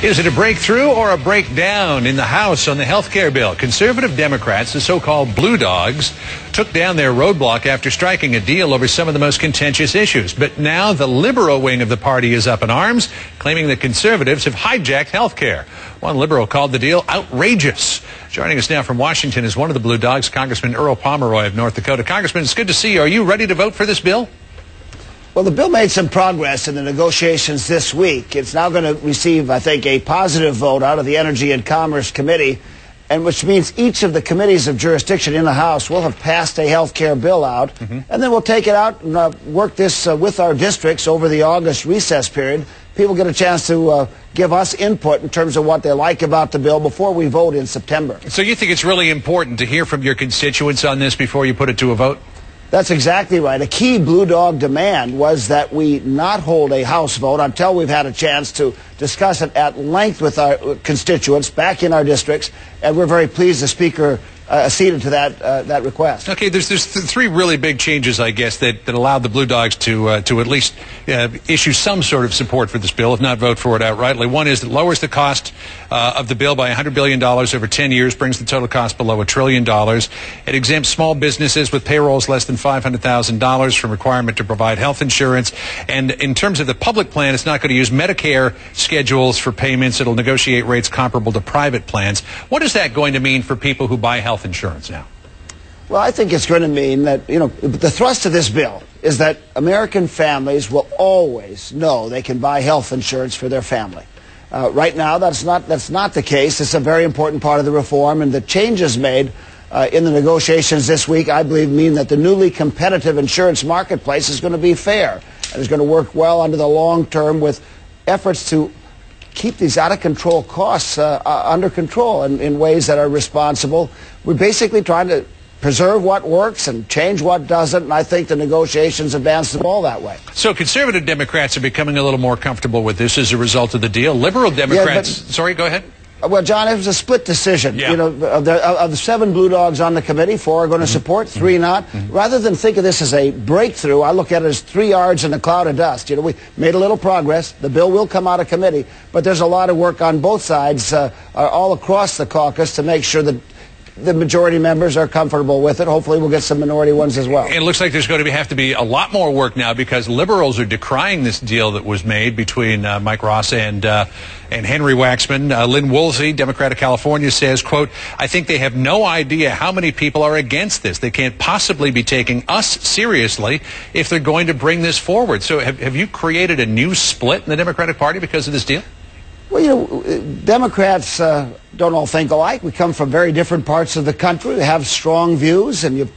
Is it a breakthrough or a breakdown in the House on the health care bill? Conservative Democrats, the so-called Blue Dogs, took down their roadblock after striking a deal over some of the most contentious issues. But now the liberal wing of the party is up in arms, claiming that conservatives have hijacked health care. One liberal called the deal outrageous. Joining us now from Washington is one of the Blue Dogs, Congressman Pomeroy of North Dakota. Congressman, it's good to see you. Are you ready to vote for this bill? Well, the bill made some progress in the negotiations this week. It's now going to receive, I think, a positive vote out of the Energy and Commerce Committee, and which means each of the committees of jurisdiction in the House will have passed a health care bill out, and then we'll take it out and work this with our districts over the August recess period. People get a chance to give us input in terms of what they like about the bill before we vote in September. So you think it's really important to hear from your constituents on this before you put it to a vote? That's exactly right. A key Blue Dog demand was that we not hold a House vote until we've had a chance to discuss it at length with our constituents back in our districts, and we're very pleased the Speaker acceded to that request. Okay, there's three really big changes, I guess, that allowed the Blue Dogs to at least issue some sort of support for this bill, if not vote for it outrightly. One is it lowers the cost of the bill by $100 billion over 10 years, brings the total cost below $1 trillion. It exempts small businesses with payrolls less than $500,000 from requirement to provide health insurance. And in terms of the public plan, it's not going to use Medicare schedules for payments. It'll negotiate rates comparable to private plans. What is that going to mean for people who buy health insurance now? Well, I think it's going to mean that, the thrust of this bill is that American families will always know they can buy health insurance for their family. Right now, that's not the case. It's a very important part of the reform, and the changes made in the negotiations this week, I believe, mean that the newly competitive insurance marketplace is going to be fair and is going to work well under the long term with efforts to keep these out-of-control costs under control in ways that are responsible. We're basically trying to preserve what works and change what doesn't, and I think the negotiations advance the ball that way. So conservative Democrats are becoming a little more comfortable with this as a result of the deal. Liberal Democrats... Sorry, go ahead. Well, John, it was a split decision. Yeah. Of the 7 Blue Dogs on the committee, 4 are going to support, 3 not. Rather than think of this as a breakthrough, I look at it as 3 yards in a cloud of dust. We made a little progress. The bill will come out of committee, but there's a lot of work on both sides, all across the caucus, to make sure that the majority members are comfortable with it. Hopefully we'll get some minority ones as well. It looks like there's going to have to be a lot more work now because liberals are decrying this deal that was made between Mike Ross and Henry Waxman. Lynn Woolsey, Democrat of California, says, quote, "I think they have no idea how many people are against this. They can't possibly be taking us seriously if they're going to bring this forward." So have you created a new split in the Democratic Party because of this deal? Well, Democrats don't all think alike. We come from very different parts of the country. We have strong views, and you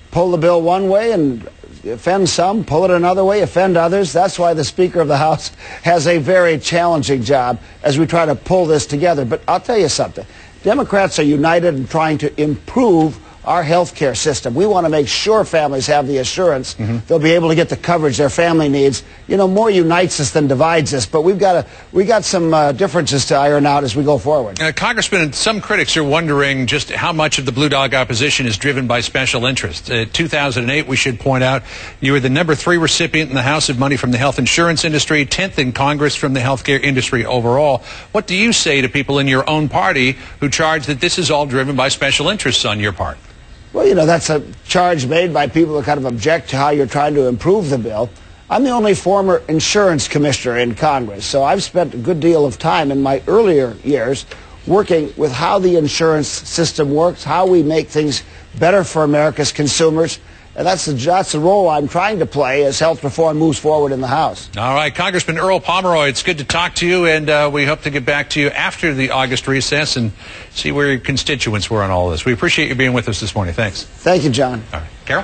pull the bill one way and offend some, pull it another way, offend others. That's why the Speaker of the House has a very challenging job as we try to pull this together. But I'll tell you something. Democrats are united in trying to improve our health care system. We want to make sure families have the assurance they'll be able to get the coverage their family needs. More unites us than divides us, but we got some differences to iron out as we go forward. Congressman, some critics are wondering just how much of the Blue Dog opposition is driven by special interests. In 2008, we should point out, you were the number 3 recipient in the House of money from the health insurance industry, 10th in Congress from the healthcare industry overall. What do you say to people in your own party who charge that this is all driven by special interests on your part? Well, that's a charge made by people who kind of object to how you're trying to improve the bill. I'm the only former insurance commissioner in Congress, so I've spent a good deal of time in my earlier years working with how the insurance system works, how we make things better for America's consumers. And that's the role I'm trying to play as health reform moves forward in the House. All right, Congressman Pomeroy, it's good to talk to you, and we hope to get back to you after the August recess and see where your constituents were on all this. We appreciate you being with us this morning. Thanks. Thank you, John. All right, Carol?